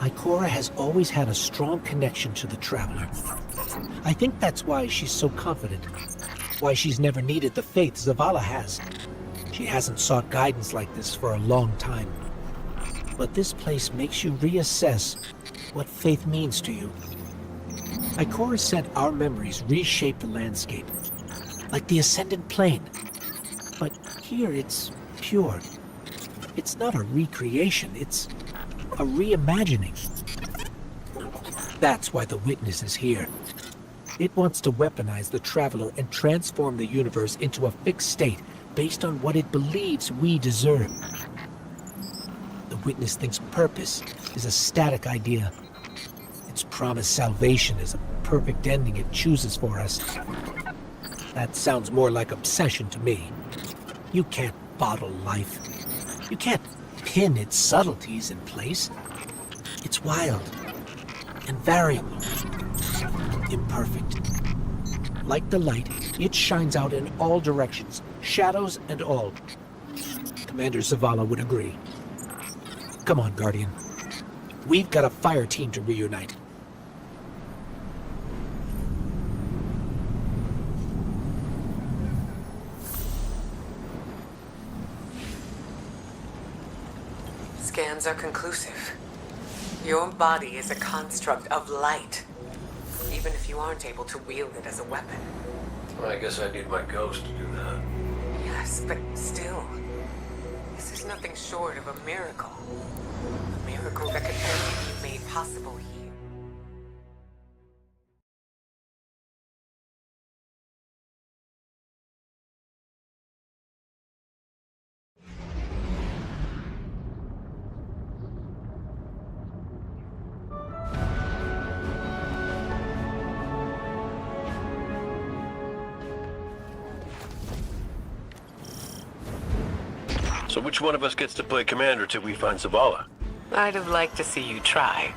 Ikora has always had a strong connection to the Traveler. I think that's why she's so confident. Why she's never needed the faith Zavala has. She hasn't sought guidance like this for a long time. But this place makes you reassess what faith means to you. Ikora said our memories reshape the landscape, like the Ascendant Plane. But here it's pure. It's not a recreation, it's a reimagining. That's why the Witness is here. It wants to weaponize the Traveler and transform the universe into a fixed state based on what it believes we deserve. The Witness thinks purpose is a static idea. Its promised salvation is a perfect ending it chooses for us. That sounds more like obsession to me. You can't bottle life. You can't pin its subtleties in place. It's wild and variable, imperfect. Like the light, it shines out in all directions, shadows and all. Commander Zavala would agree. Come on, Guardian. We've got a fire team to reunite. Scans are conclusive. Your body is a construct of light, even if you aren't able to wield it as a weapon. Well, I guess I need my ghost to do that. Yes, but still, this is nothing short of a miracle. A miracle that could only be made possible here. So which one of us gets to play commander till we find Zavala? I'd have liked to see you try,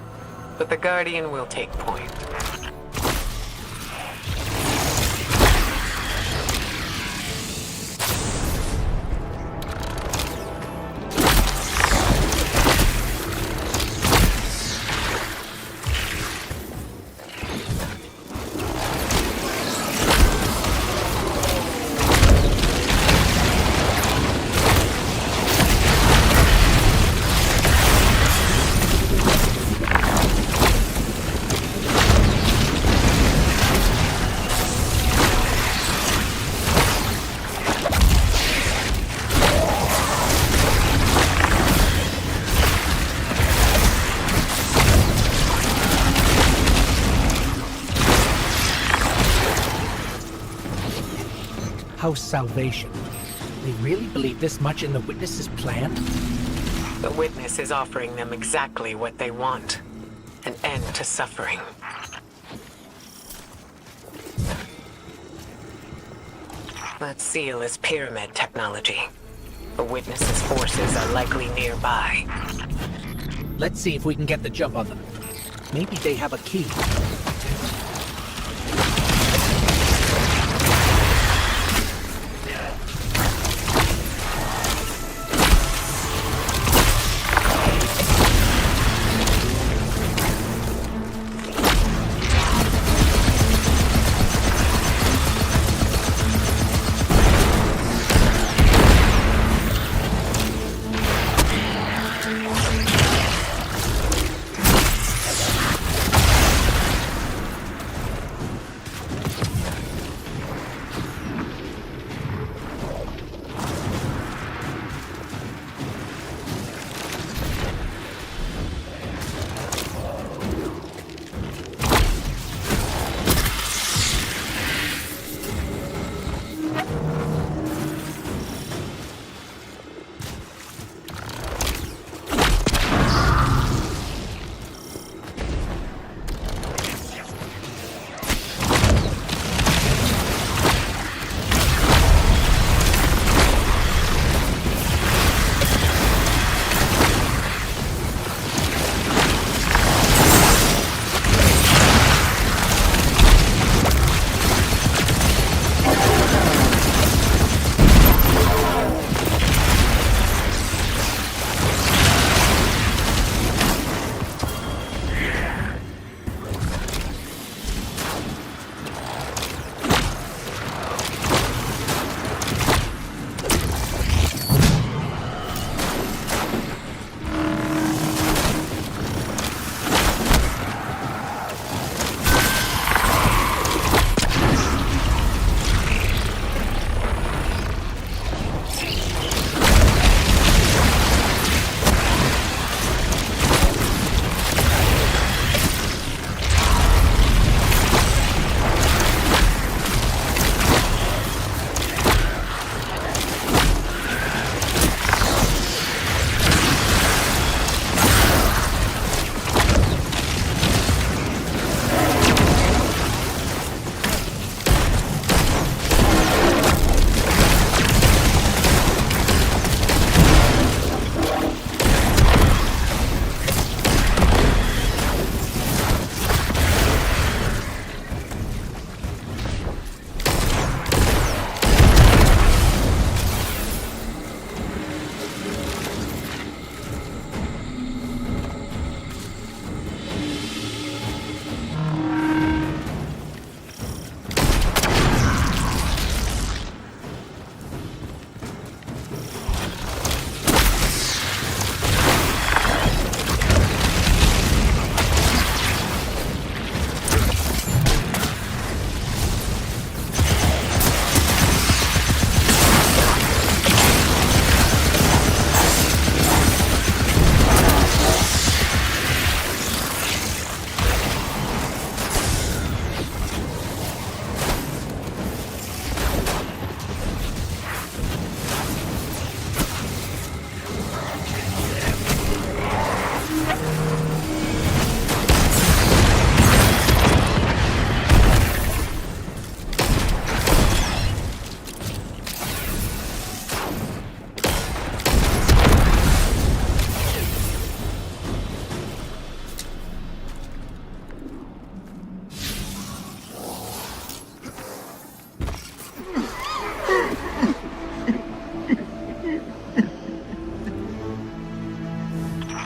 but the Guardian will take point. House salvation. They really believe this much in the Witness's plan? The Witness is offering them exactly what they want. An end to suffering. That seal is pyramid technology. The Witness's forces are likely nearby. Let's see if we can get the jump on them. Maybe they have a key.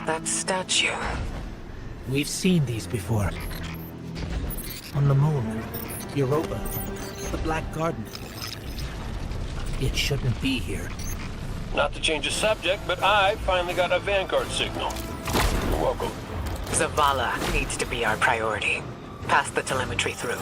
that statue. We've seen these before. On the moon, Europa, the Black Garden. It shouldn't be here. Not to change the subject, but I finally got a Vanguard signal. You're welcome. Zavala needs to be our priority. Pass the telemetry through.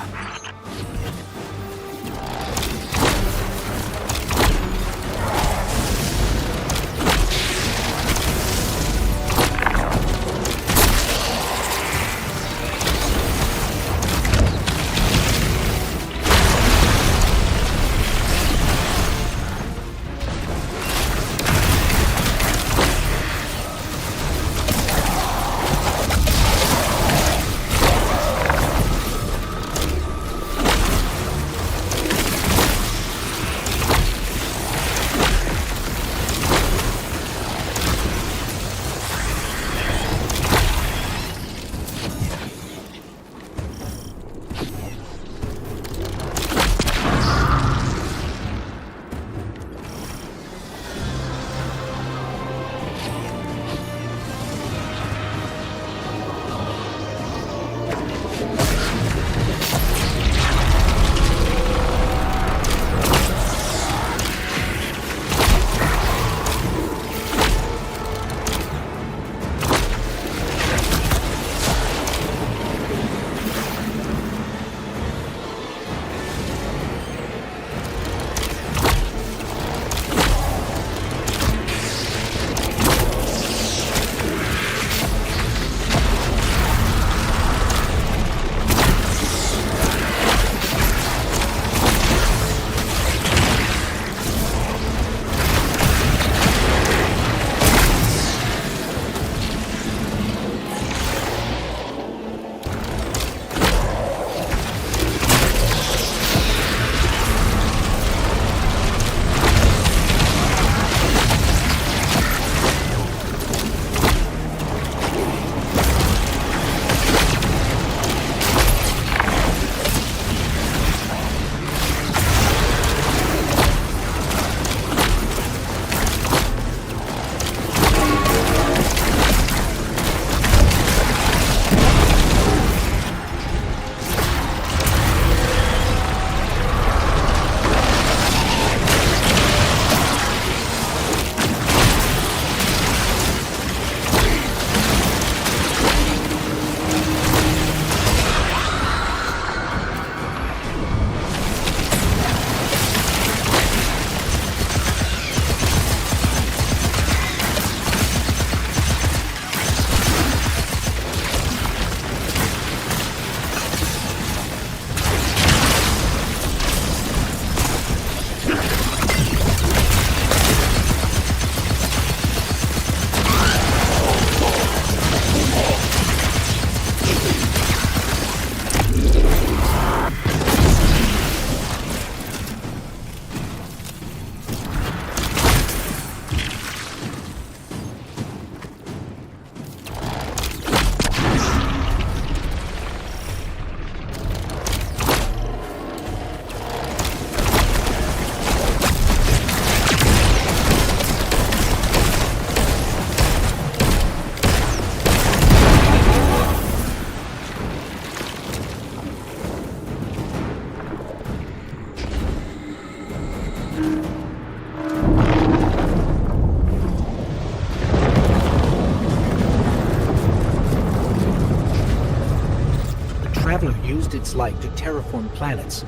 used its light to terraform planets,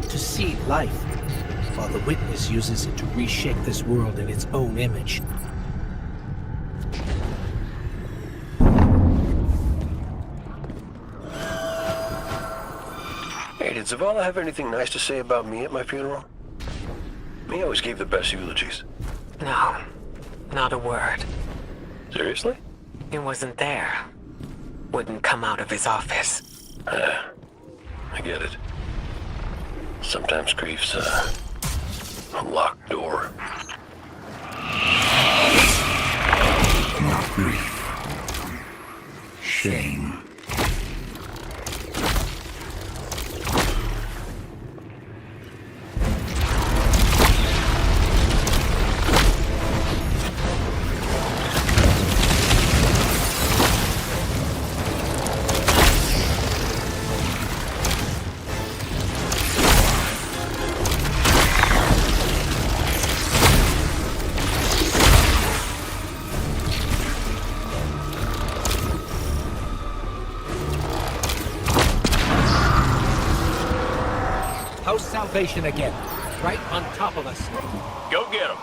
to seed life, while the Witness uses it to reshape this world in its own image. Hey, did Zavala have anything nice to say about me at my funeral? He always gave the best eulogies. No, not a word. Seriously? He wasn't there. Wouldn't come out of his office. I get it. Sometimes grief's a locked door. Not grief. Shame. Ghost Salvation again. Right on top of us. Go get him.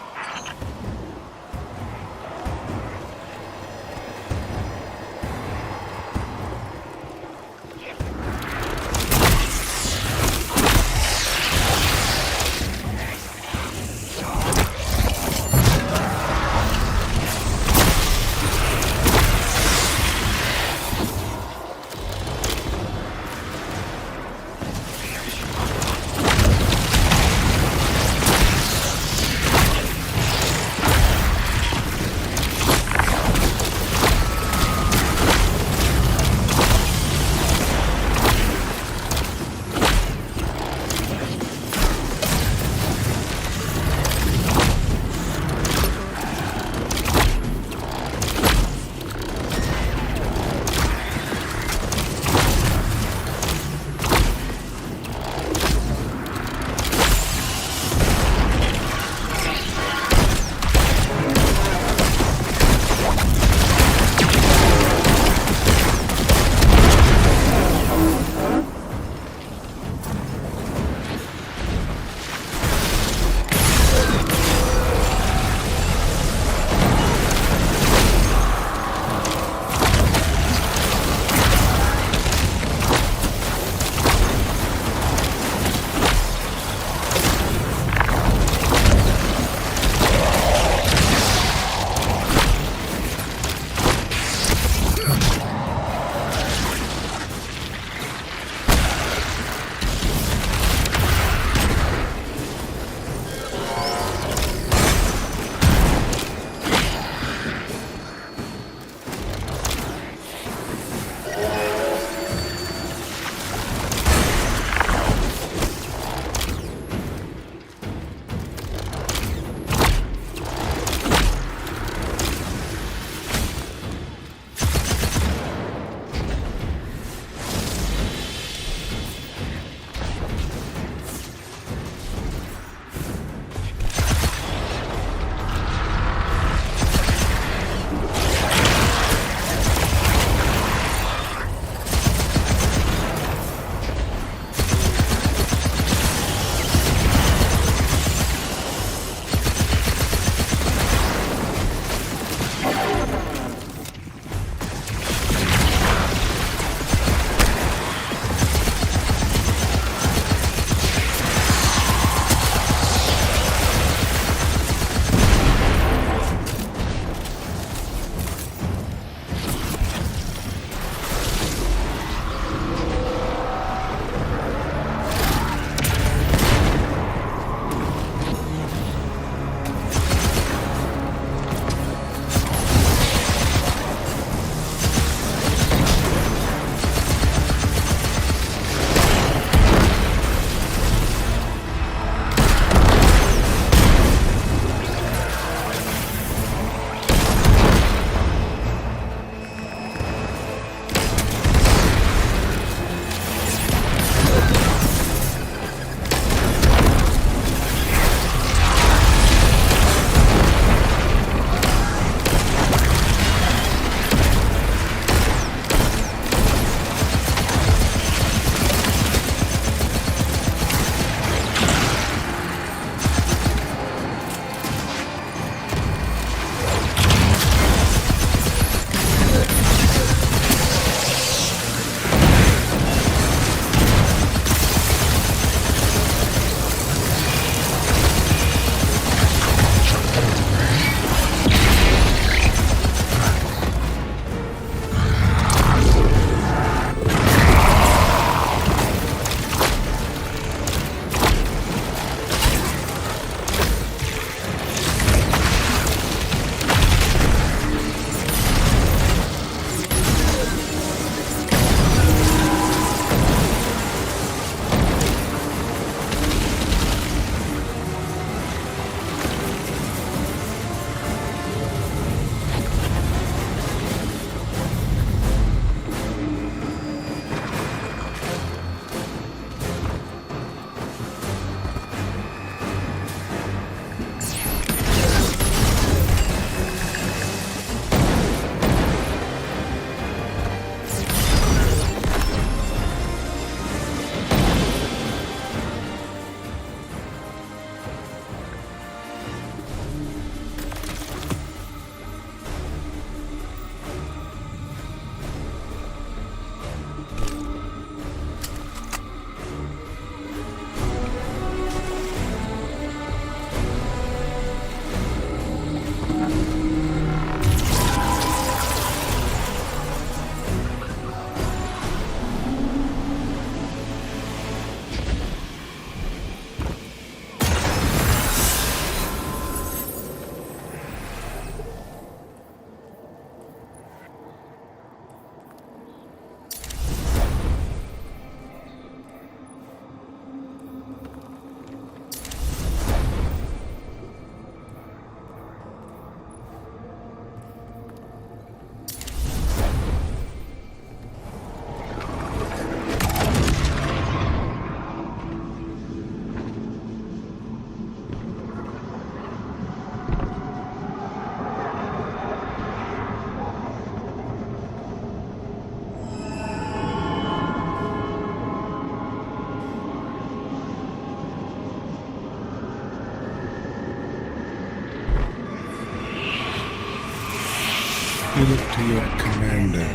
your commander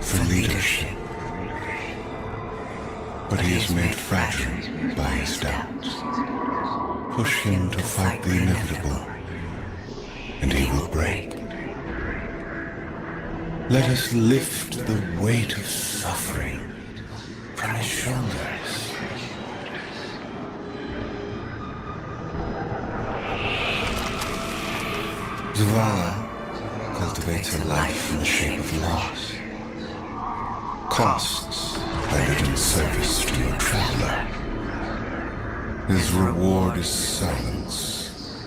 for leadership. But he is made fragile by his doubts. Push him to fight the inevitable, and he will break. Let us lift the weight of suffering from his shoulders. Zavala cultivates a life in the shape of loss. Costs rendered in service to your traveler. His reward is silence.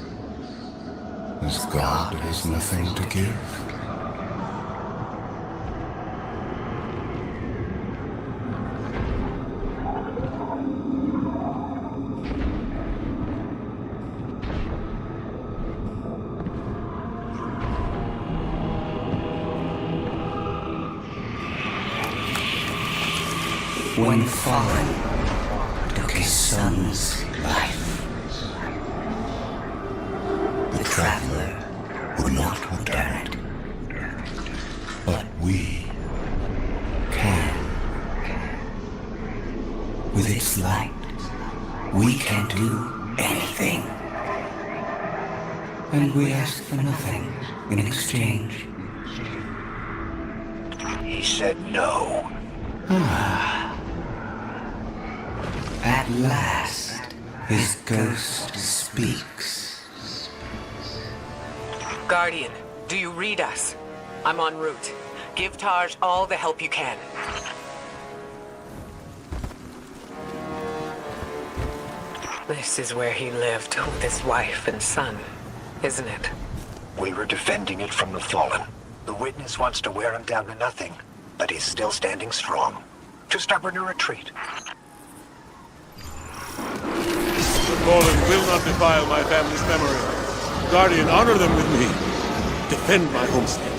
As God has nothing to give. When the fallen took his son's life, the traveler would not return it. But we can. With its light, we can do anything. And we ask for nothing in exchange. He said no. At last, his ghost speaks. Guardian, do you read us? I'm en route. Give Taj all the help you can. This is where he lived with his wife and son, isn't it? We were defending it from the fallen. The witness wants to wear him down to nothing, but he's still standing strong. Too stubborn to retreat. The fallen will not defile my family's memory. Guardian, honor them with me. Defend my homestead.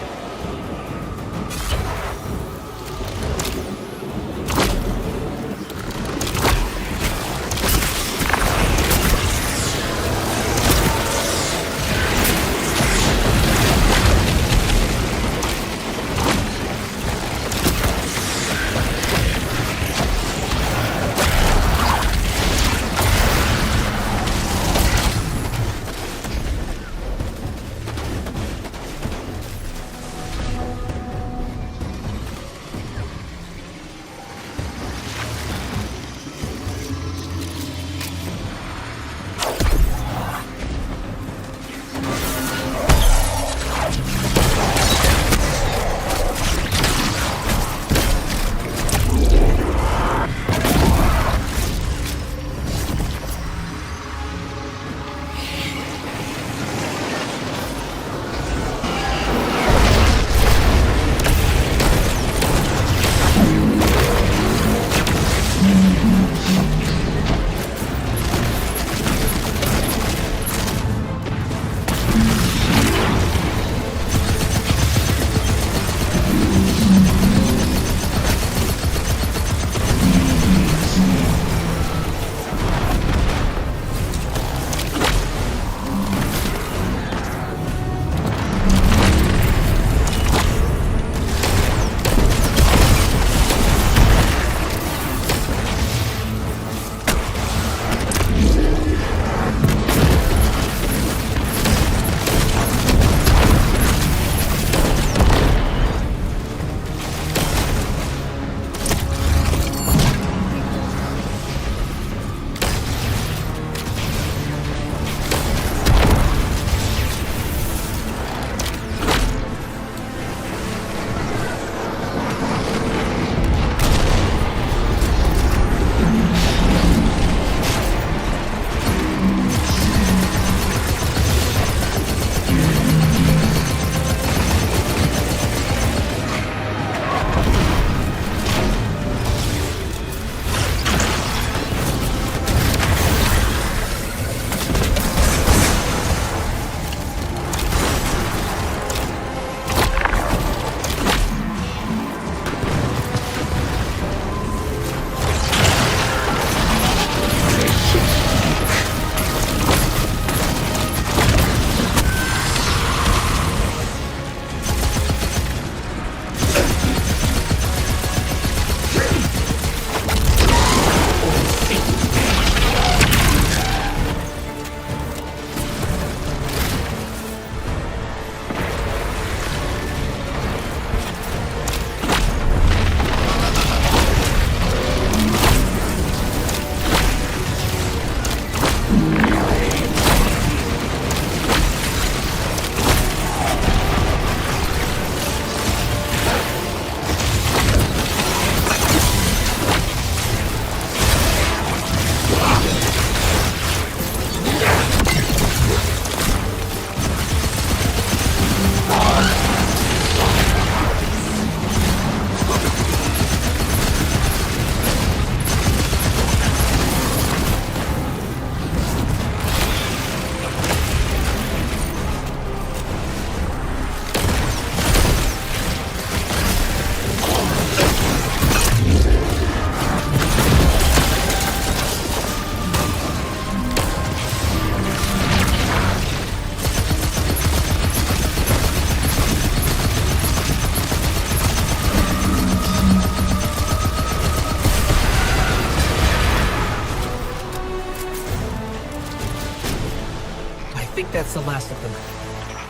That's the last of them.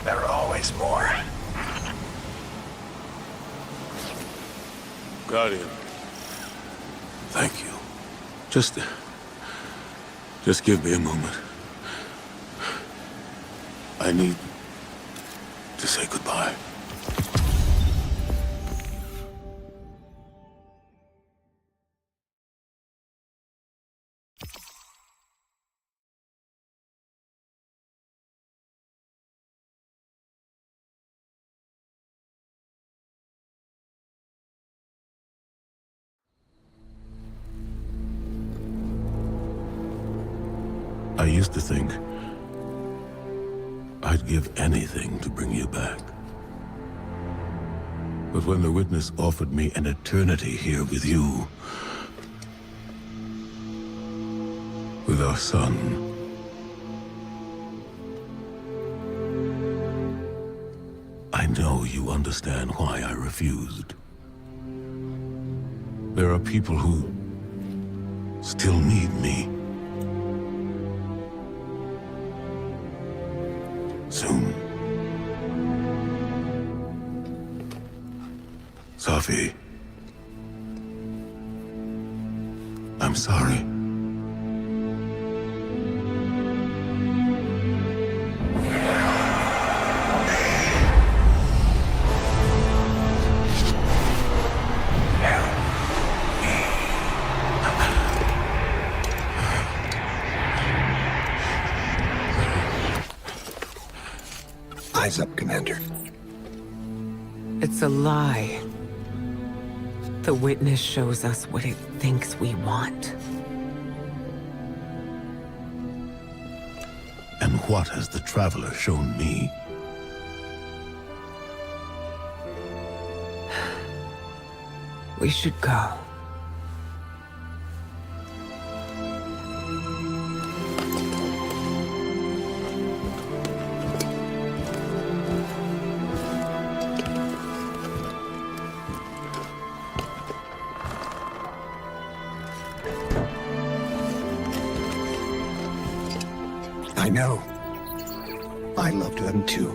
There are always more. Guardian. Thank you. Just give me a moment. I need to say goodbye. I used to think I'd give anything to bring you back. But when the Witness offered me an eternity here with you, with our son, I know you understand why I refused. There are people who still need me. Soon. Safi. I'm sorry. Eyes up, Commander. It's a lie. The Witness shows us what it thinks we want. And what has the Traveler shown me? We should go. I know. I loved them too.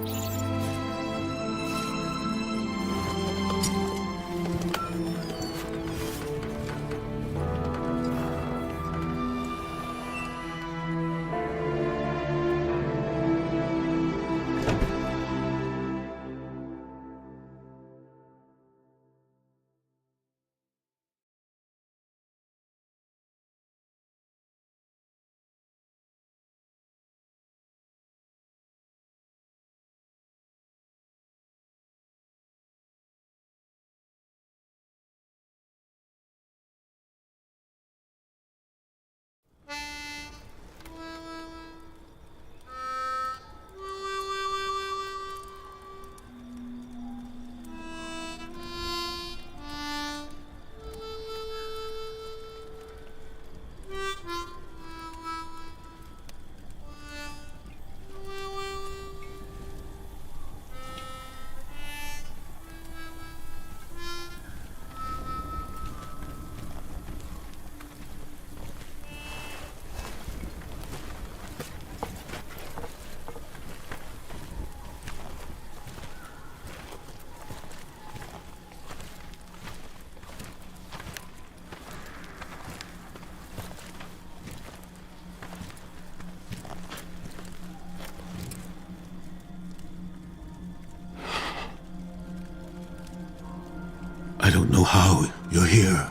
I don't know how you're here.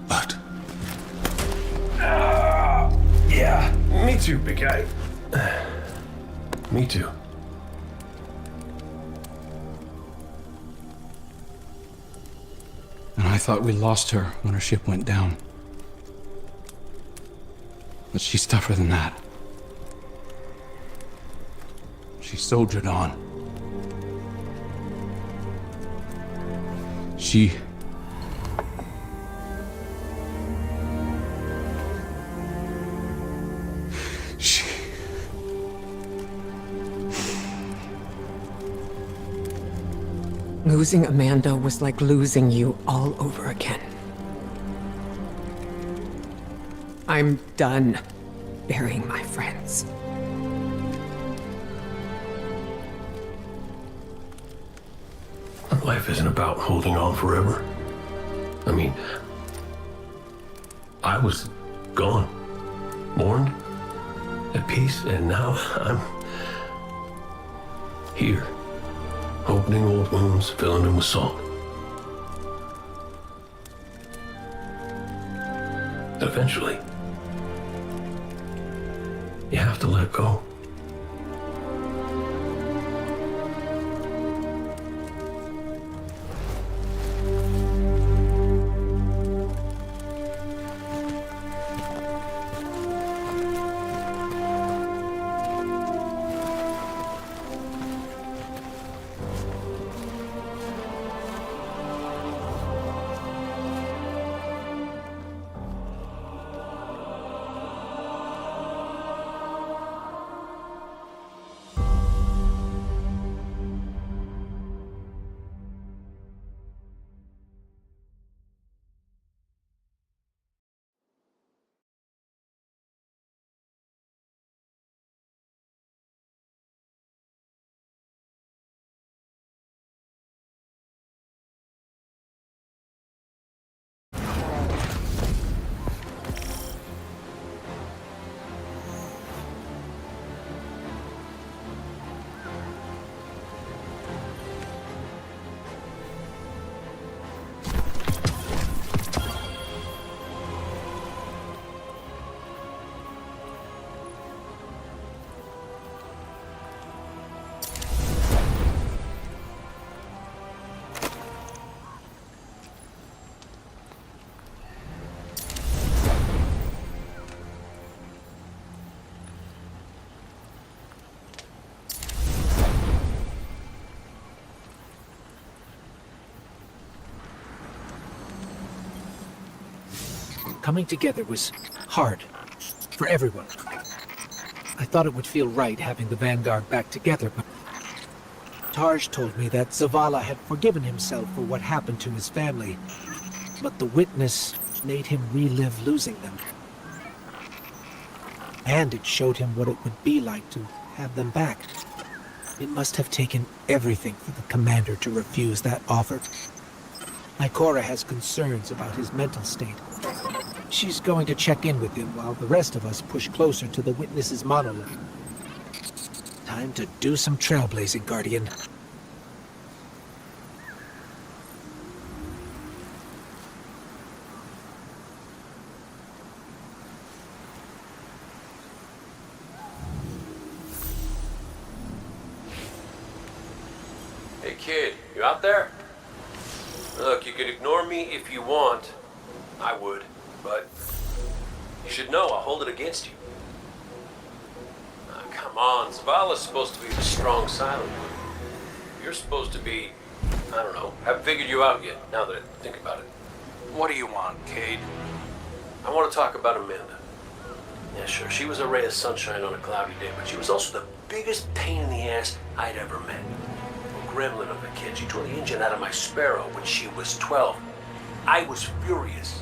But Yeah, me too, big guy. Me too. And I thought we lost her when her ship went down. But she's tougher than that. She soldiered on. She... Losing Amanda was like losing you all over again. I'm done burying my friends. Life isn't about holding on forever. I mean, I was gone, mourned, at peace, and now I'm here, opening old wounds, filling them with salt. Eventually, you have to let go. Coming together was hard for everyone. I thought it would feel right having the Vanguard back together, but Tarj told me that Zavala had forgiven himself for what happened to his family, but the witness made him relive losing them. And it showed him what it would be like to have them back. It must have taken everything for the commander to refuse that offer. Ikora has concerns about his mental state. She's going to check in with him while the rest of us push closer to the witness's monolith. Time to do some trailblazing, Guardian. Hey kid, you out there? Look, you could ignore me if you want. I would, but you should know I'll hold it against you. Come on, Zavala's supposed to be the strong, silent one. You're supposed to be, I don't know, haven't figured you out yet, now that I think about it. What do you want, Cade? I want to talk about Amanda. Yeah, sure, she was a ray of sunshine on a cloudy day, but she was also the biggest pain in the ass I'd ever met. A gremlin of a kid. She tore the engine out of my Sparrow when she was 12. I was furious.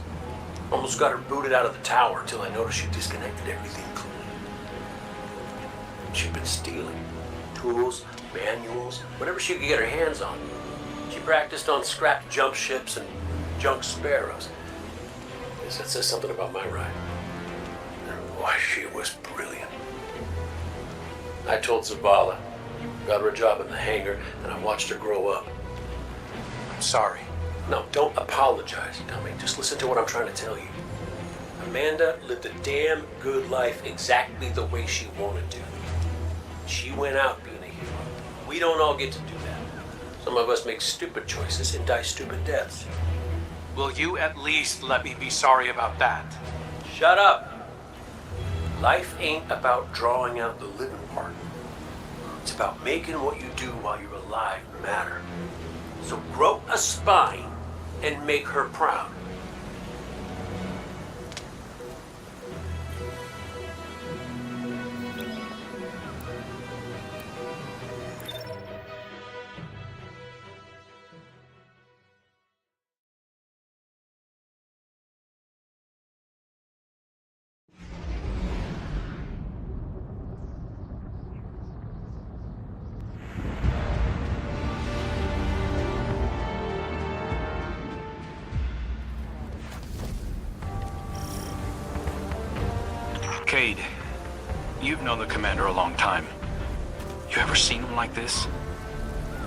Almost got her booted out of the tower until I noticed she disconnected everything clean. She'd been stealing tools, manuals, whatever she could get her hands on. She practiced on scrapped jump ships and junk Sparrows. I guess that says something about my ride. Why, she was brilliant. I told Zavala, got her a job in the hangar, and I watched her grow up. I'm sorry. No, don't apologize, dummy. Just listen to what I'm trying to tell you. Amanda lived a damn good life exactly the way she wanted to. She went out being a hero. We don't all get to do that. Some of us make stupid choices and die stupid deaths. Will you at least let me be sorry about that? Shut up! Life ain't about drawing out the living part. It's about making what you do while you're alive matter. So grow a spine and make her proud. Cade, you've known the commander a long time. You ever seen him like this?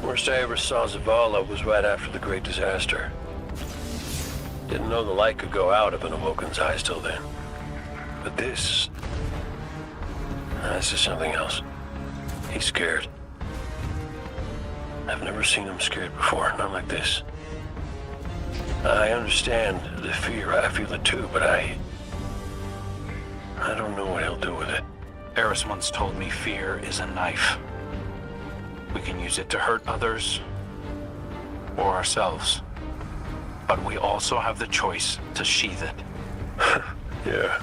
Worst I ever saw Zavala was right after the Great Disaster. Didn't know the light could go out of an Awoken's eyes till then. But this is something else. He's scared. I've never seen him scared before, not like this. I understand the fear, I feel it too, but I don't know what he'll do with it. Eris once told me fear is a knife. We can use it to hurt others or ourselves. But we also have the choice to sheath it. Yeah.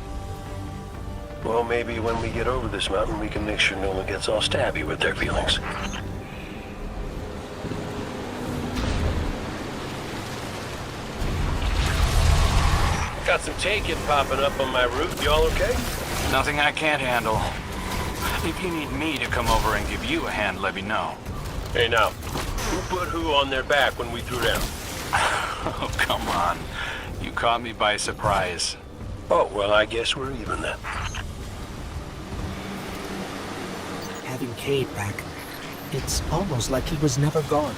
Well, maybe when we get over this mountain, we can make sure no one gets all stabby with their feelings. Got some taken popping up on my route. Y'all okay? Nothing I can't handle. If you need me to come over and give you a hand, let me know. Hey, now, who put who on their back when we threw down? Oh, come on. You caught me by surprise. Oh, well, I guess we're even then. Having Cade back, it's almost like he was never gone.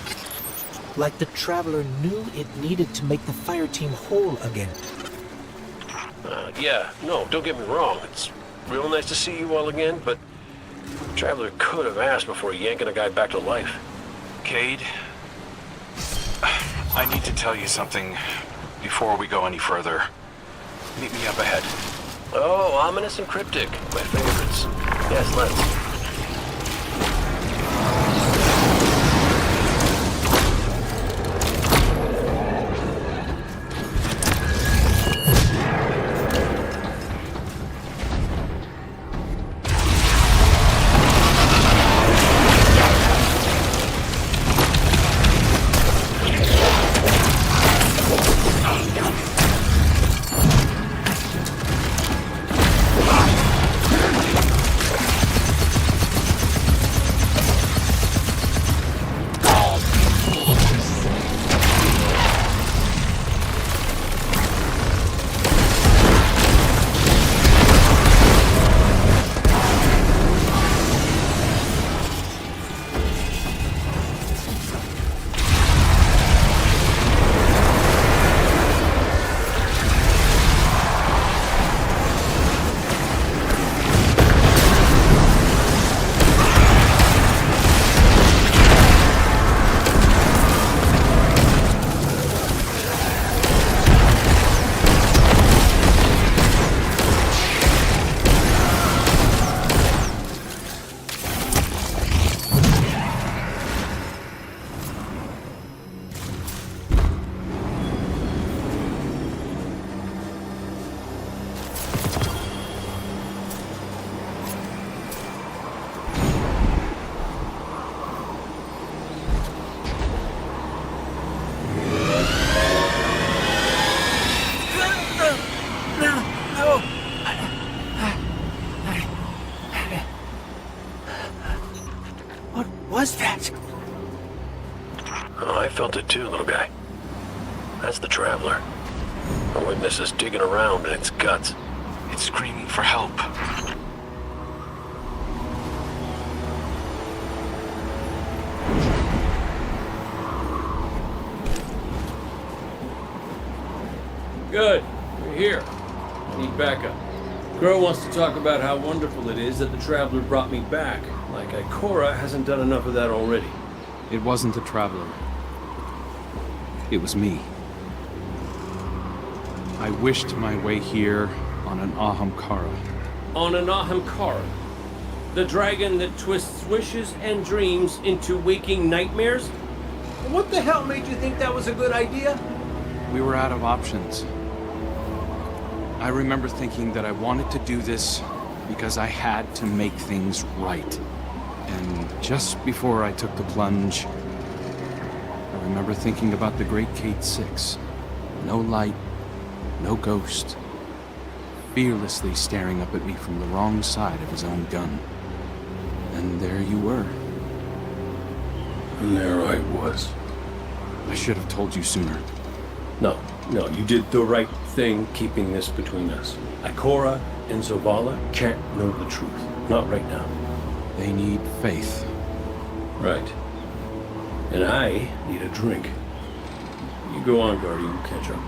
Like the Traveler knew it needed to make the fire team whole again. Yeah, no, don't get me wrong. It's real nice to see you all again, but Traveler could have asked before yanking a guy back to life. Cade, I need to tell you something before we go any further. Meet me up ahead. Oh, ominous and cryptic. My favorites. Yes, let's. Was that? Oh, I felt it too, little guy. That's the Traveler. The witness is digging around in its guts. It's screaming for help. Good. You're here. Need backup. Crow wants to talk about how wonderful it is that the Traveler brought me back. Like Ikora hasn't done enough of that already. It wasn't the Traveler. It was me. I wished my way here on an Ahamkara. On an Ahamkara, the dragon that twists wishes and dreams into waking nightmares? What the hell made you think that was a good idea? We were out of options. I remember thinking that I wanted to do this because I had to make things right. And just before I took the plunge, I remember thinking about the Great Cade 6. No light, no ghost. Fearlessly staring up at me from the wrong side of his own gun. And there you were. And there I was. I should have told you sooner. No, you did the right thing keeping this between us. Ikora and Zavala can't know the truth. Not right now. They need faith. Right. And I need a drink. You go on, Guardian. Catch up.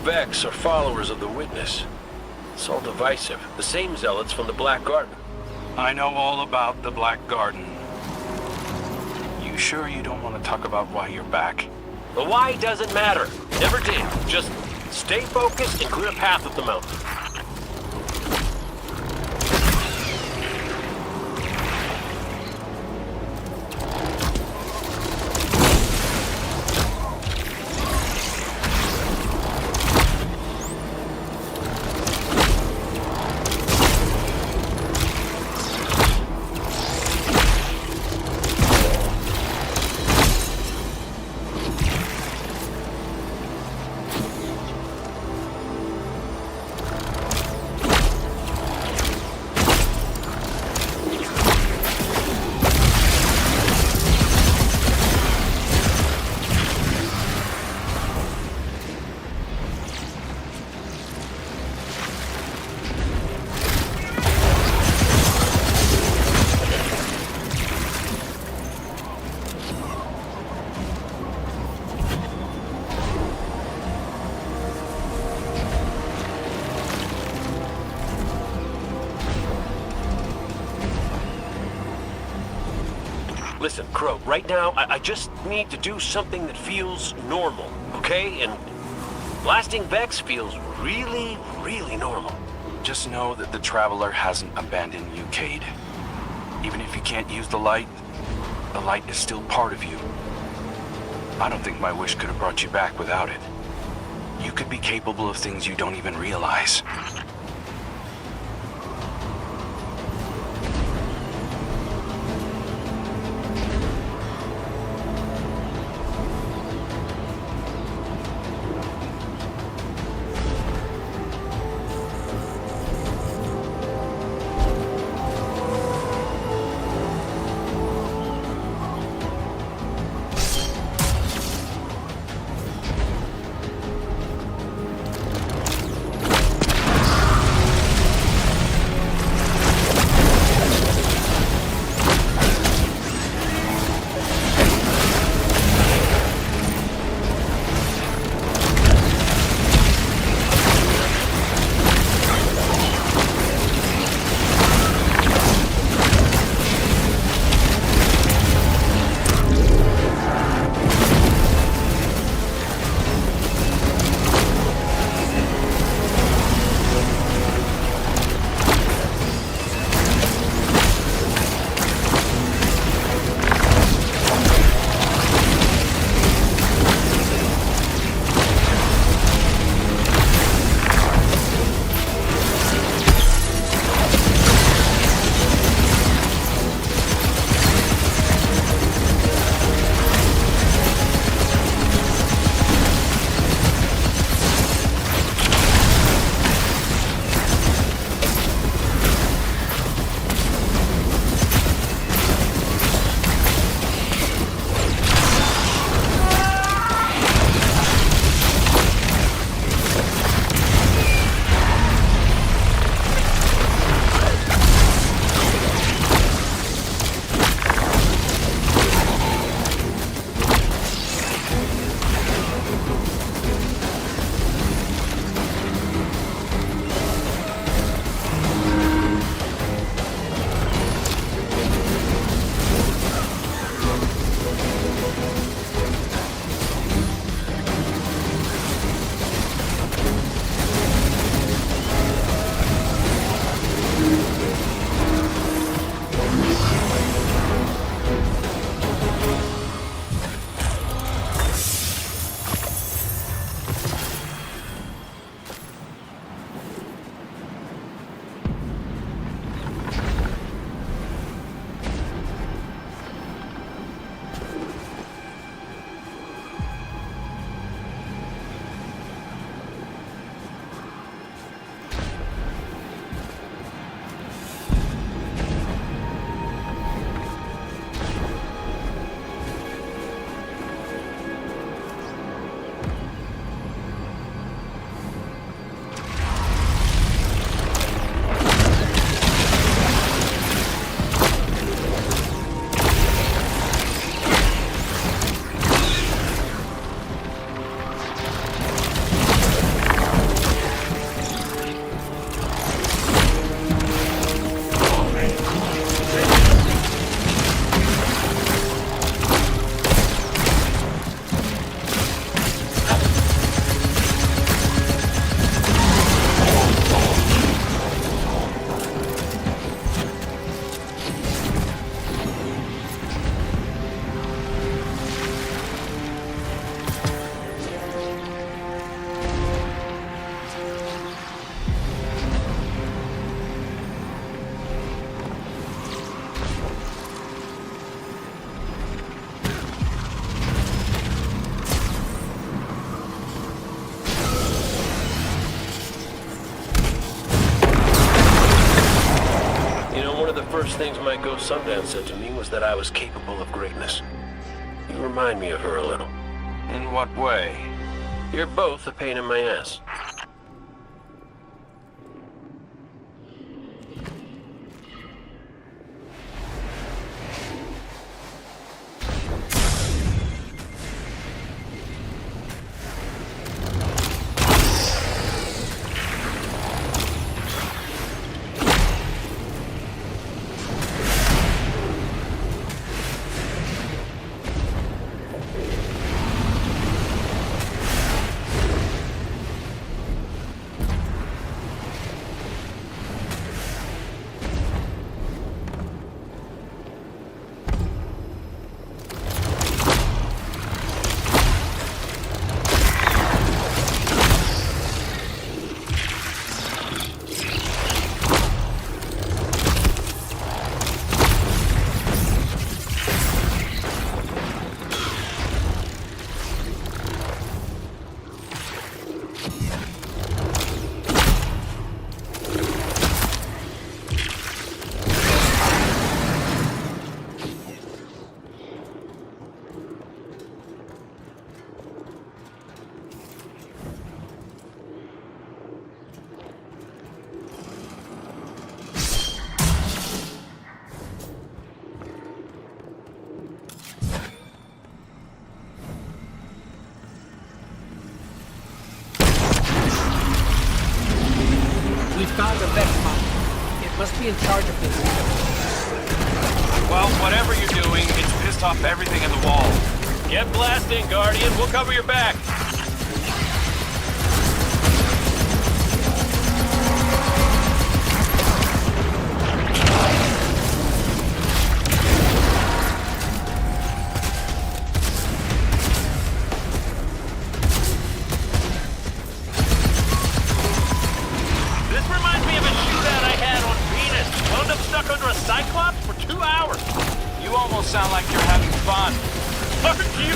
Vex are followers of the Witness. It's all divisive. The same zealots from the Black Garden. I know all about the Black Garden. You sure you don't want to talk about why you're back? The why doesn't matter. Never did. Just stay focused and clear a path up the mountain. Listen, Crow, right now, I just need to do something that feels normal, okay? And blasting Vex feels really, really normal. Just know that the Traveler hasn't abandoned you, Cade. Even if you can't use the light is still part of you. I don't think my wish could have brought you back without it. You could be capable of things you don't even realize. worst things my ghost Sundance said to me was that I was capable of greatness. You remind me of her a little. In what way? You're both a pain in my ass. We found the Vexmont. It must be in charge of this. Well, whatever you're doing, it's pissed off everything in the wall. Get blasting, Guardian. We'll cover your back. This reminds me of a shootout I had on Venus. Wound up stuck under a Cyclops for 2 hours. You almost sound like you're having fun. Aren't you?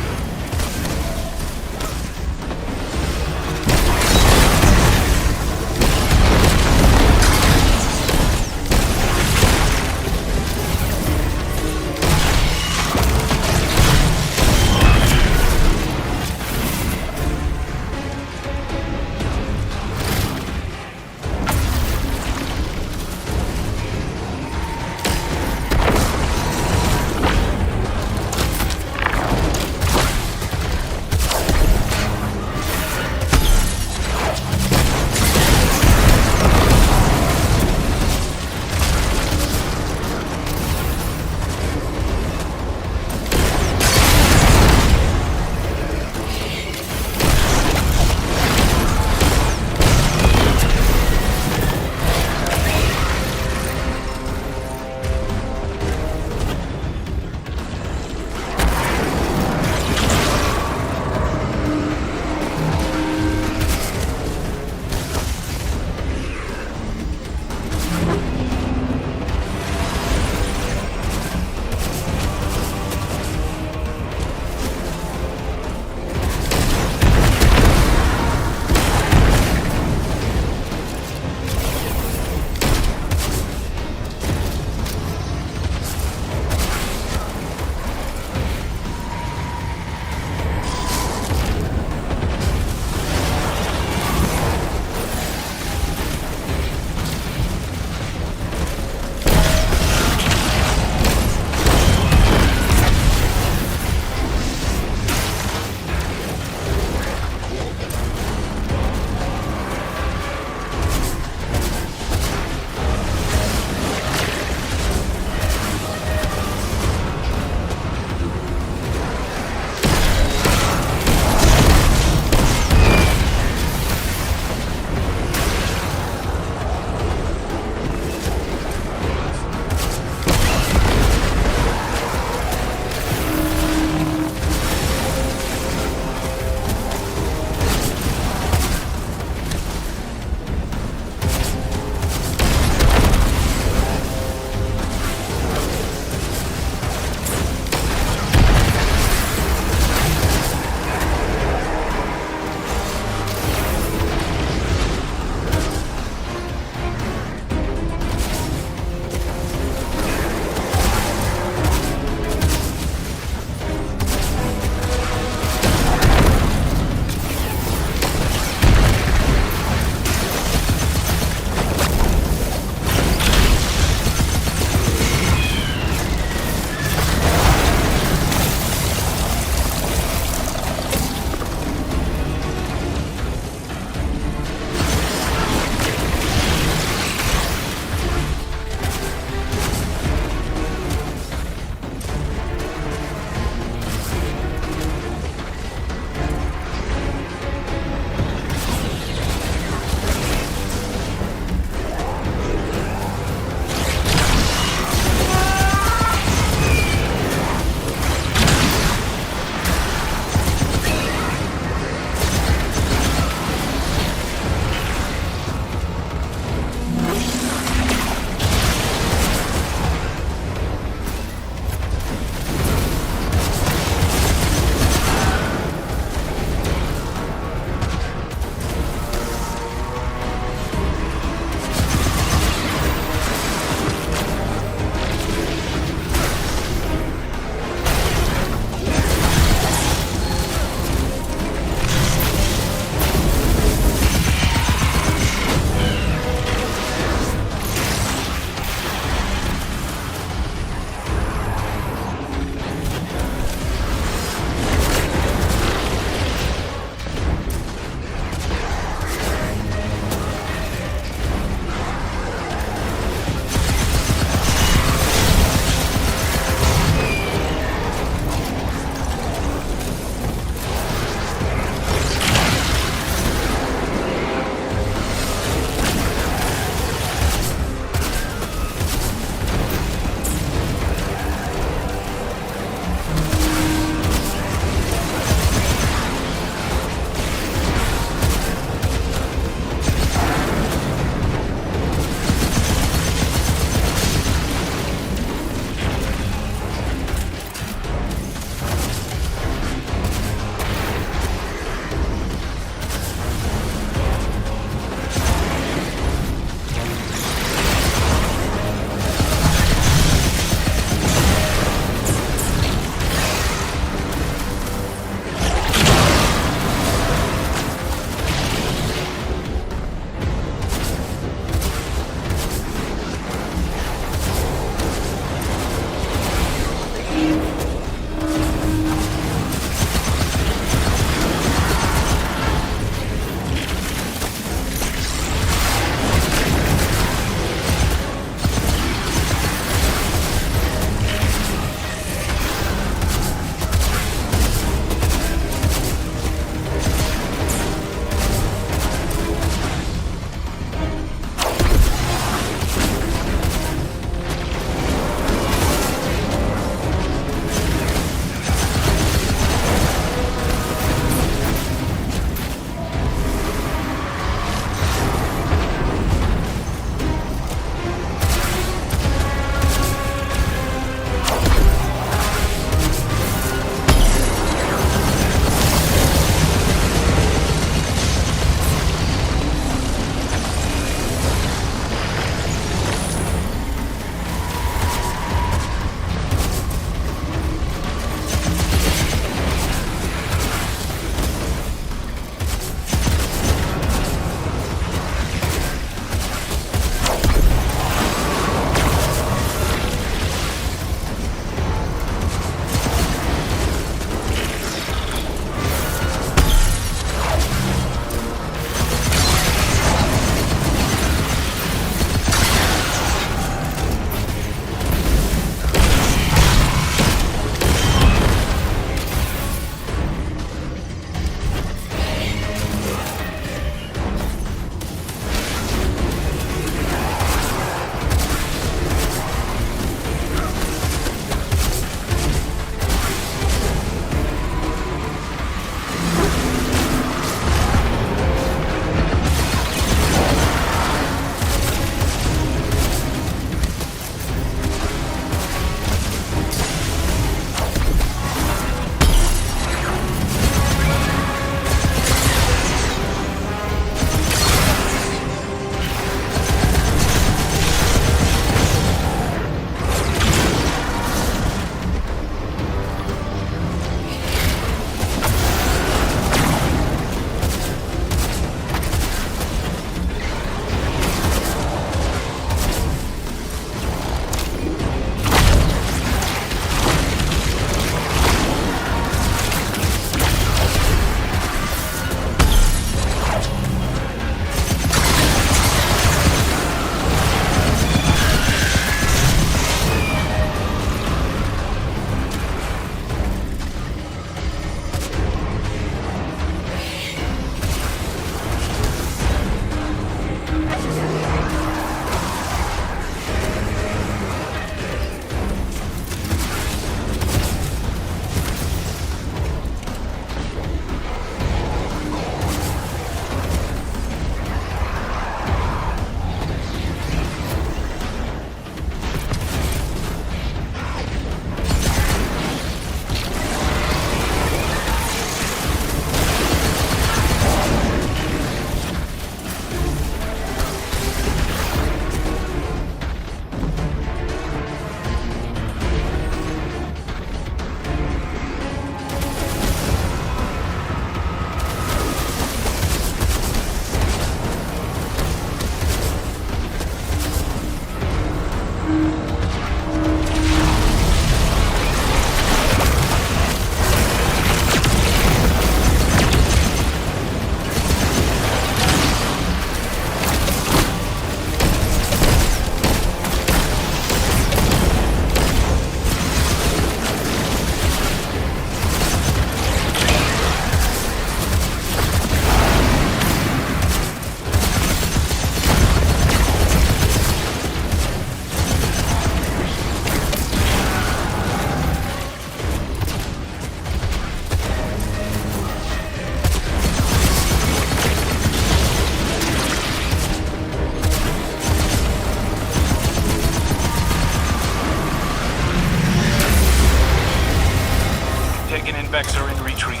Vex are in retreat.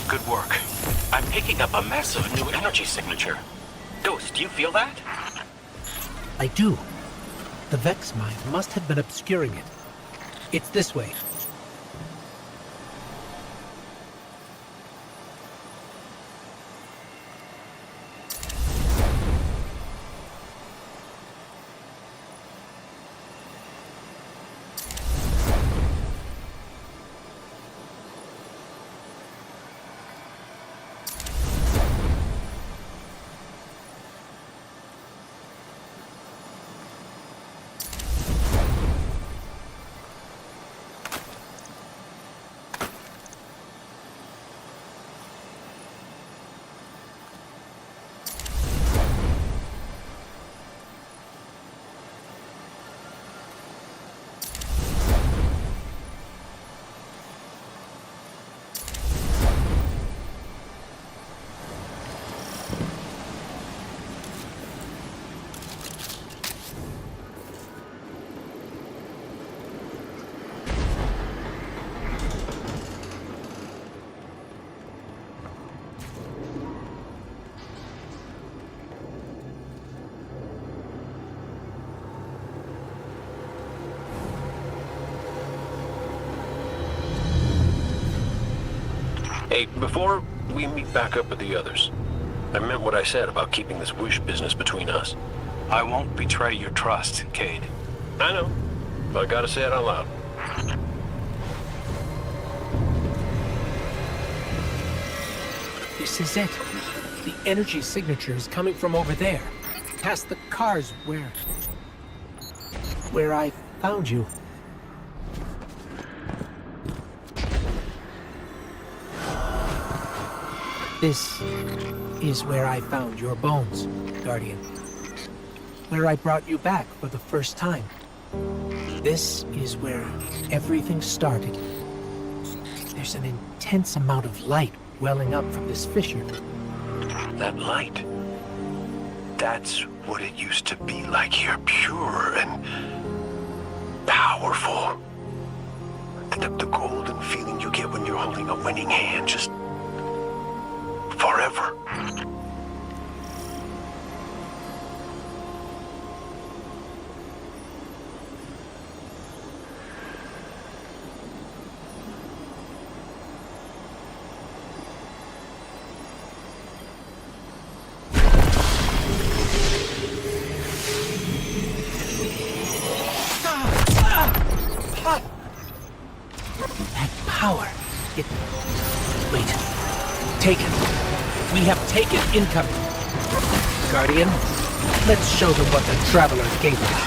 Good work. I'm picking up a massive new energy signature. Ghost, do you feel that? I do. The Vex mine must have been obscuring it. It's this way. Hey, before we meet back up with the others, I meant what I said about keeping this Wish business between us. I won't betray your trust, Cade. I know, but I gotta say it out loud. This is it. The energy signature is coming from over there. Past the cars where I found you. This is where I found your bones, Guardian. Where I brought you back for the first time. This is where everything started. There's an intense amount of light welling up from this fissure. That light. That's what it used to be like here. Pure and powerful. The golden feeling you get when you're holding a winning hand. Just forever. That power. Wait. Taken. We have taken incoming. Guardian, let's show them what the Travelers gave us.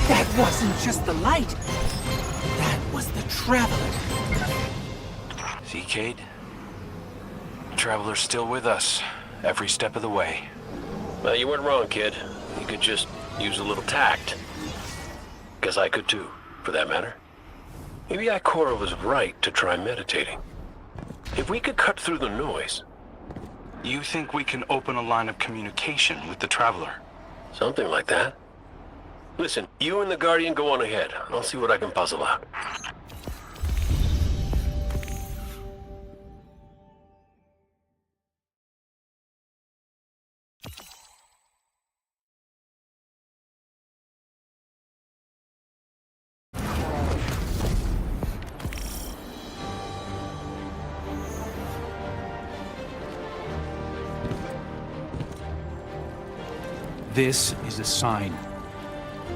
That wasn't just the light. That was the Traveler. See, Cade? The Traveler's still with us, every step of the way. Well, you weren't wrong, kid. You could just use a little tact. Guess I could too, for that matter. Maybe Ikora was right to try meditating. If we could cut through the noise... You think we can open a line of communication with the Traveler? Something like that. Listen, you and the Guardian go on ahead. I'll see what I can puzzle out. This is a sign.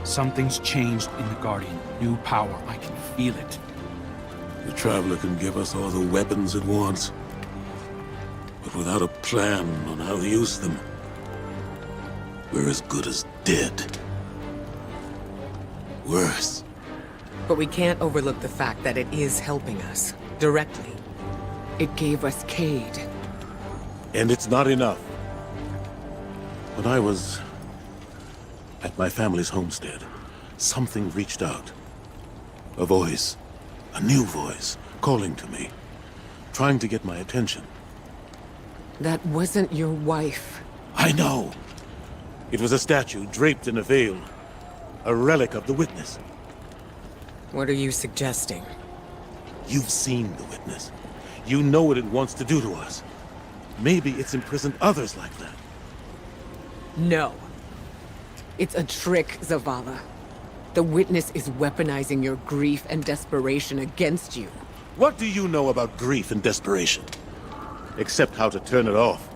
Something's changed in the Guardian. New power. I can feel it. The Traveler can give us all the weapons it wants, but without a plan on how to use them, we're as good as dead. Worse. But we can't overlook the fact that it is helping us. Directly. It gave us Cade. And it's not enough. When I was at my family's homestead, something reached out. A voice. A new voice. Calling to me. Trying to get my attention. That wasn't your wife. I know! It was a statue draped in a veil. A relic of the Witness. What are you suggesting? You've seen the Witness. You know what it wants to do to us. Maybe it's imprisoned others like that. No. It's a trick, Zavala. The Witness is weaponizing your grief and desperation against you. What do you know about grief and desperation? Except how to turn it off.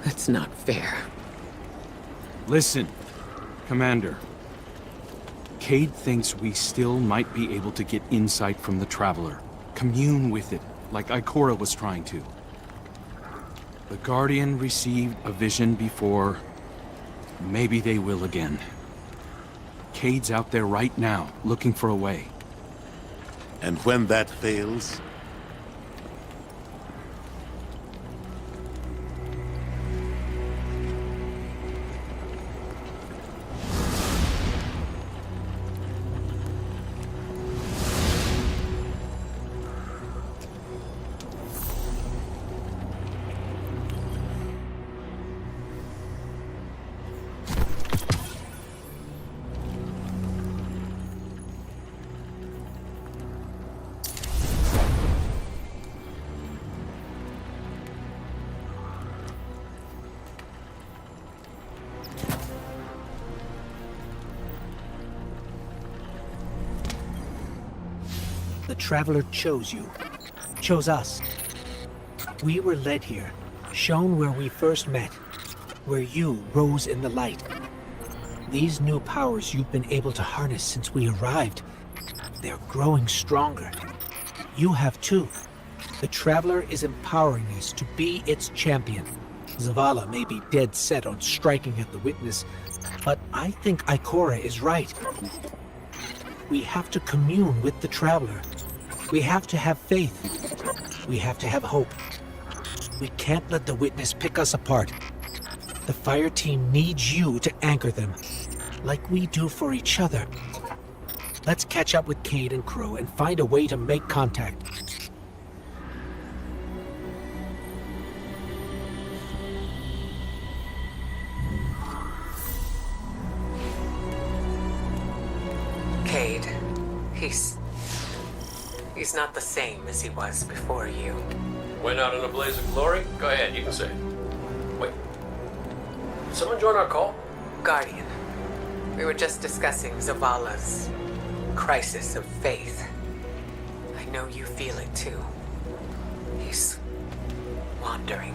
That's not fair. Listen, Commander. Cade thinks we still might be able to get insight from the Traveler. Commune with it, like Ikora was trying to. The Guardian received a vision before. Maybe they will again. Cade's out there right now, looking for a way. And when that fails, The Traveler chose you. Chose us. We were led here, shown where we first met, where you rose in the light. These new powers you've been able to harness since we arrived, they're growing stronger. You have too. The Traveler is empowering us to be its champion. Zavala may be dead set on striking at the Witness, but I think Ikora is right. We have to commune with the Traveler. We have to have faith. We have to have hope. We can't let the Witness pick us apart. The fire team needs you to anchor them, like we do for each other. Let's catch up with Cade and Crow and find a way to make contact. Cade, he's not the same as he was before you. Went out in a blaze of glory? Go ahead, you can say it. Wait. Did someone join our call? Guardian, we were just discussing Zavala's crisis of faith. I know you feel it too. He's wandering.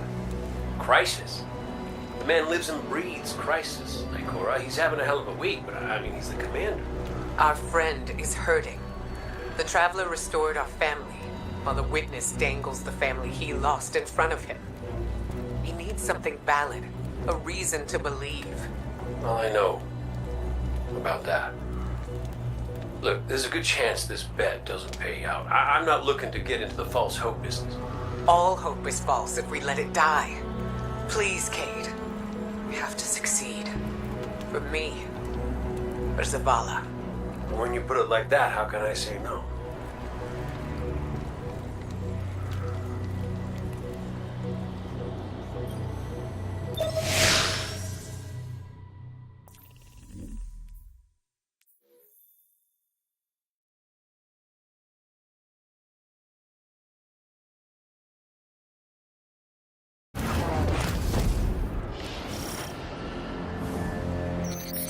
Crisis? The man lives and breathes crisis, Ikora. He's having a hell of a week, but I mean, he's the commander. Our friend is hurting. The Traveler restored our family, while the Witness dangles the family he lost in front of him. He needs something valid, a reason to believe. Well, I know about that. Look, there's a good chance this bet doesn't pay out. I'm not looking to get into the false hope business. All hope is false if we let it die. Please, Cade. We have to succeed. For me. For Zavala. When you put it like that, how can I say no?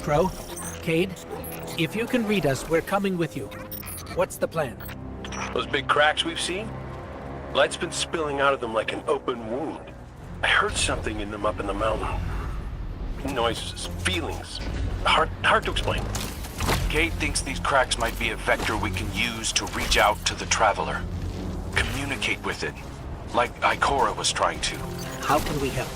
Crow. Cade, if you can read us, we're coming with you. What's the plan? Those big cracks we've seen? Light's been spilling out of them like an open wound. I heard something in them up in the mountain. Noises, feelings. Hard to explain. Cade thinks these cracks might be a vector we can use to reach out to the Traveler. Communicate with it, like Ikora was trying to. How can we help?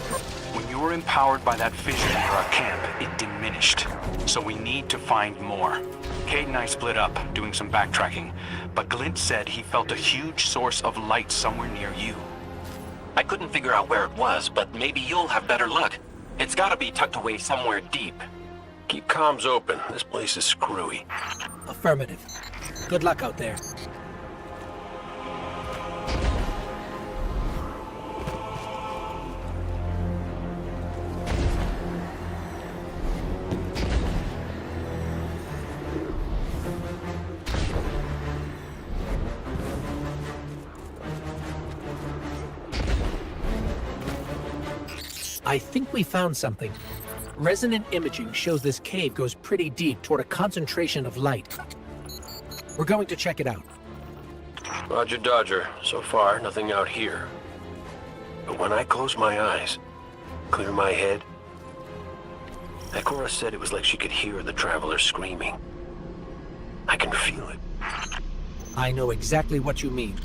When you were empowered by that vision near our camp, it diminished. So we need to find more. Cade and I split up, doing some backtracking, but Glint said he felt a huge source of light somewhere near you. I couldn't figure out where it was, but maybe you'll have better luck. It's gotta be tucked away somewhere deep. Keep comms open. This place is screwy. Affirmative. Good luck out there. I think we found something. Resonant imaging shows this cave goes pretty deep toward a concentration of light. We're going to check it out. Roger Dodger. So far, nothing out here. But when I close my eyes, clear my head, Ikora said it was like she could hear the Traveler screaming. I can feel it. I know exactly what you mean.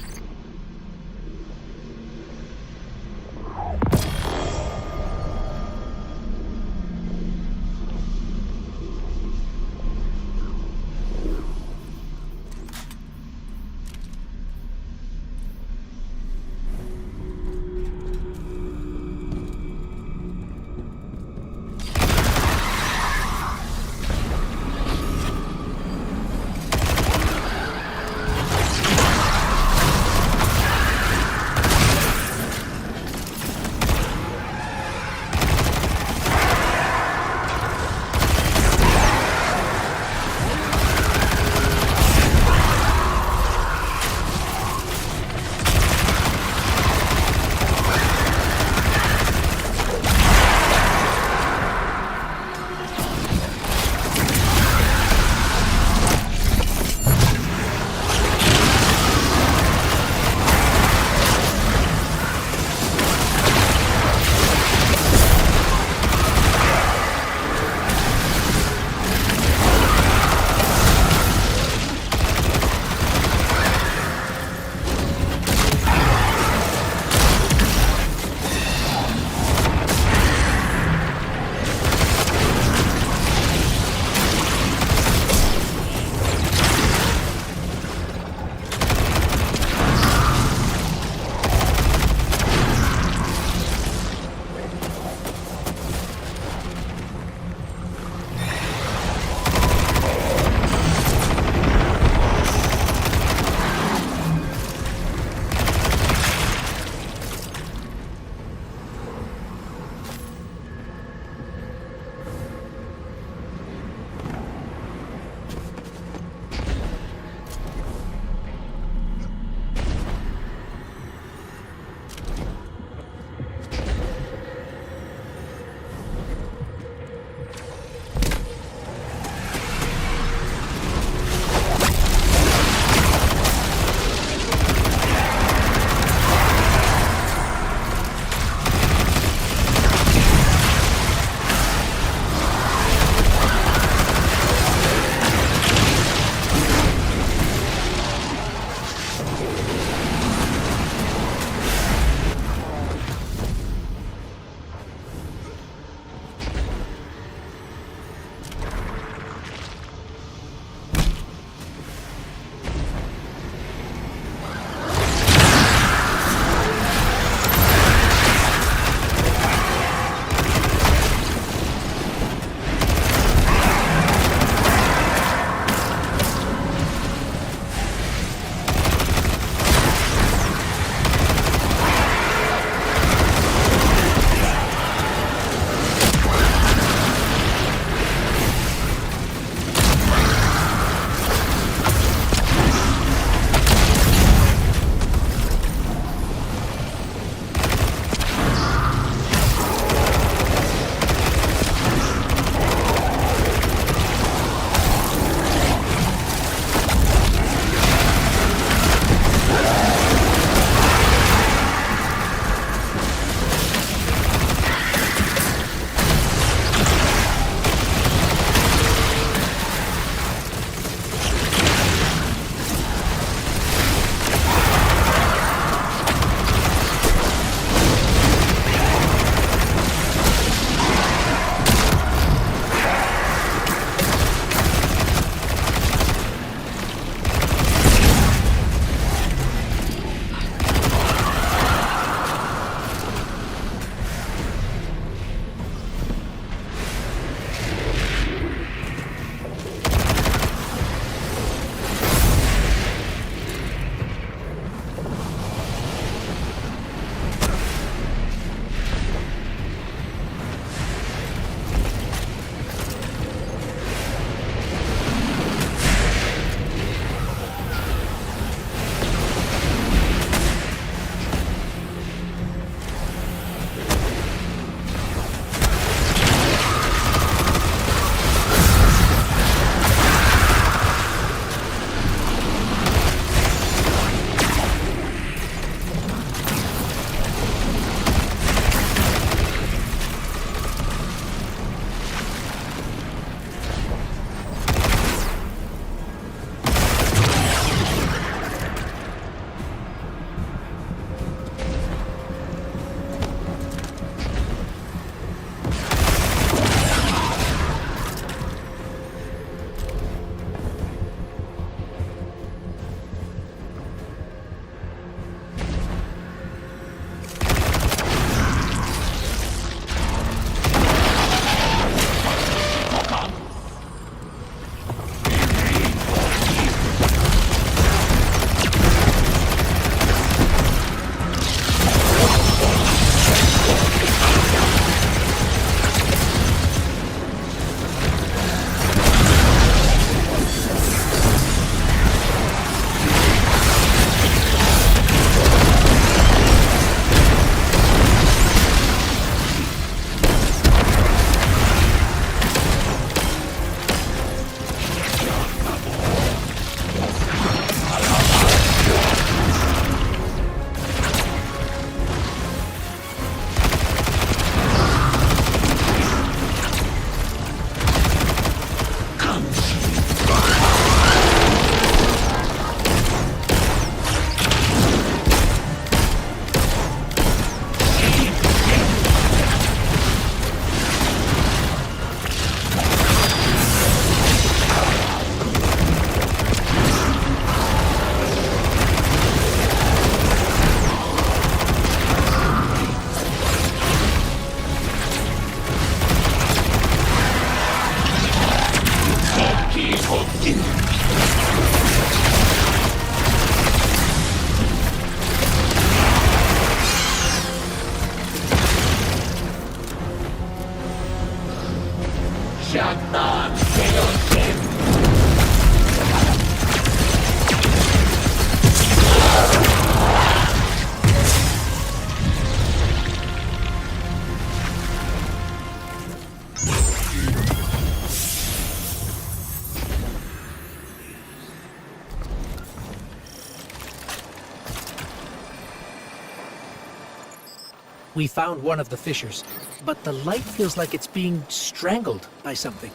We found one of the fissures, but the light feels like it's being strangled by something.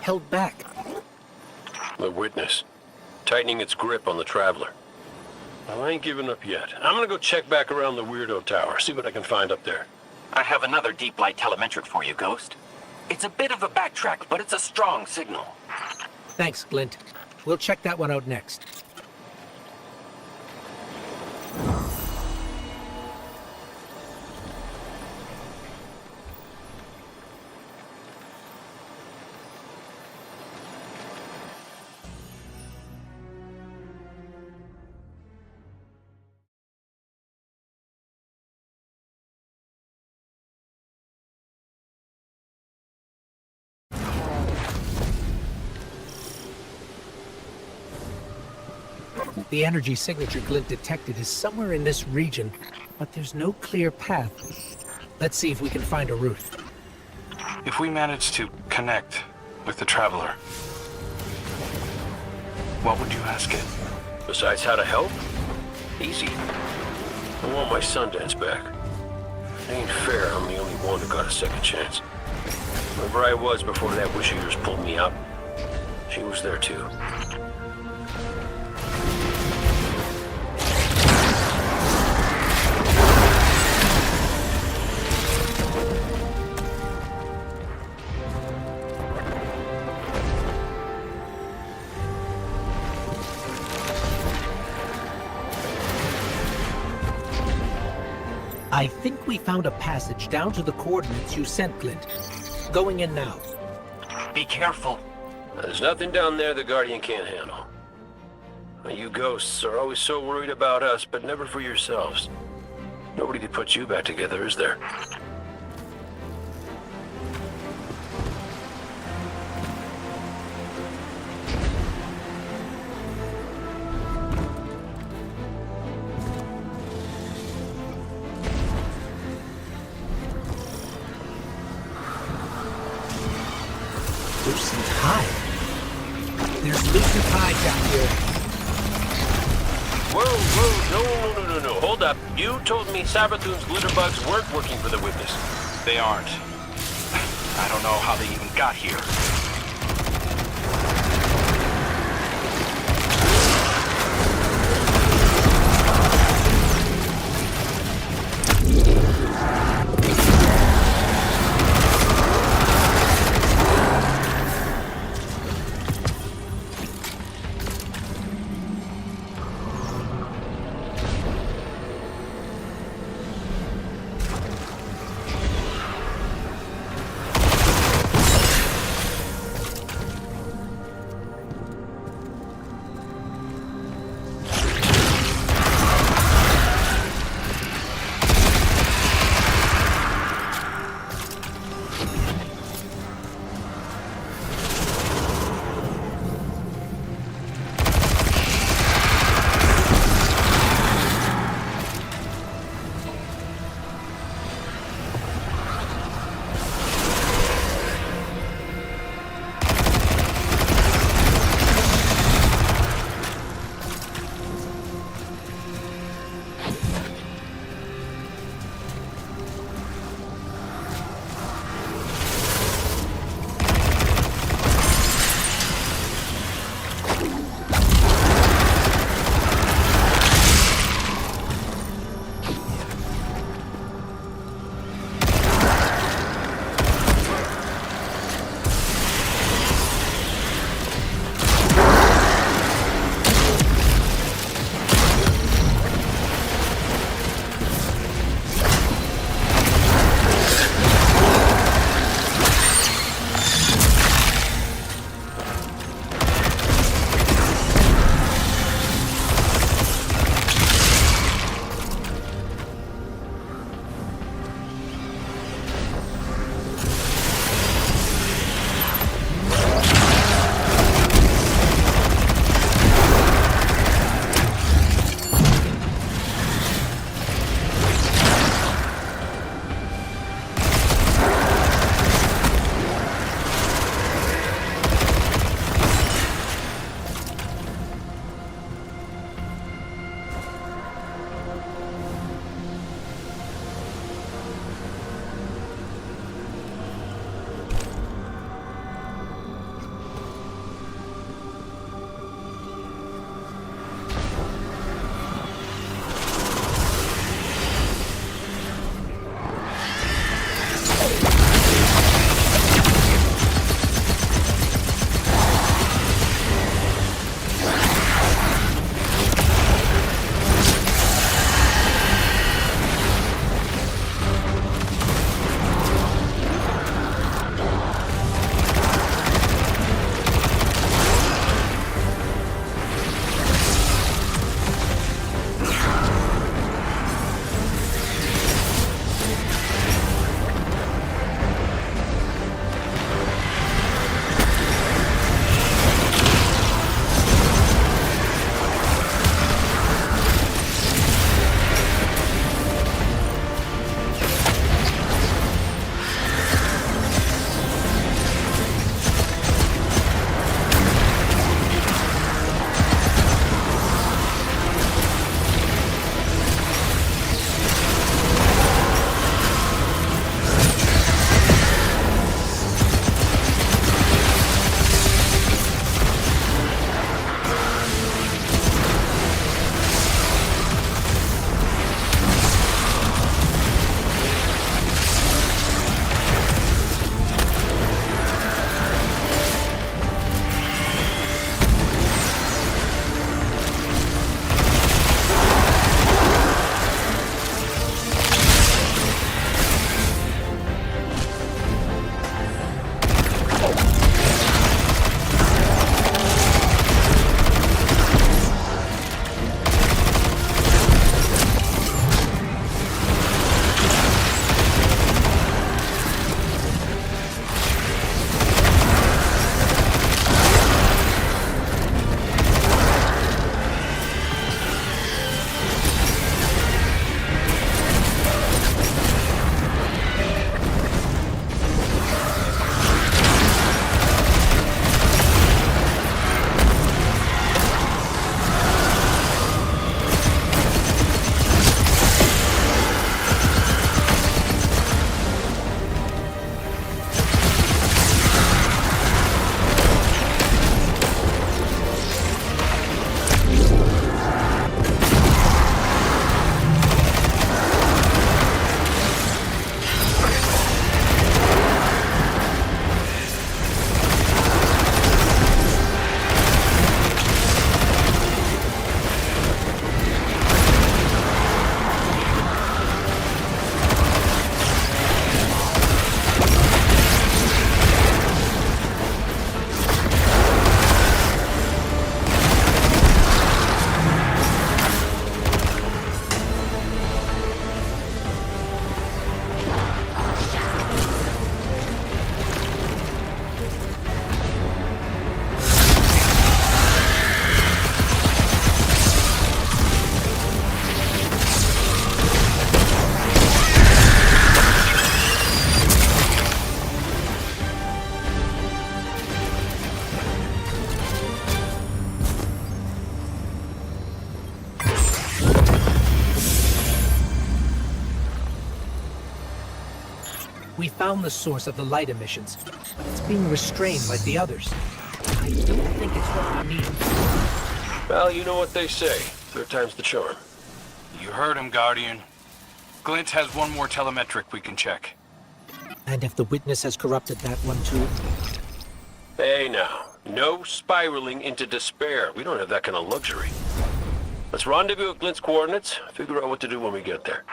Held back. The witness. Tightening its grip on the Traveler. Well, I ain't giving up yet. I'm gonna go check back around the Weirdo Tower, see what I can find up there. I have another deep light telemetric for you, Ghost. It's a bit of a backtrack, but it's a strong signal. Thanks, Glint. We'll check that one out next. The energy signature Glint detected is somewhere in this region, but there's no clear path. Let's see if we can find a route. If we manage to connect with the Traveler, what would you ask it? Besides how to help? Easy. I want my Sundance back. It ain't fair I'm the only one who got a second chance. Wherever I was before that Wish of yours pulled me up, she was there too. I think we found a passage down to the coordinates you sent, Glint. Going in now. Be careful. There's nothing down there the Guardian can't handle. You ghosts are always so worried about us, but never for yourselves. Nobody to put you back together, is there? Lucent Hive. There's Lucent Hive down here. Whoa, no. Hold up. You told me Sabathun's glitterbugs weren't working for the Witness. They aren't. I don't know how they even got here. We found the source of the light emissions, but it's being restrained like the others. I don't think it's what we need. Well, you know what they say. Third time's the charm. You heard him, Guardian. Glint has one more telemetric we can check. And if the witness has corrupted that one too? Hey now, no spiraling into despair. We don't have that kind of luxury. Let's rendezvous at Glint's coordinates, figure out what to do when we get there.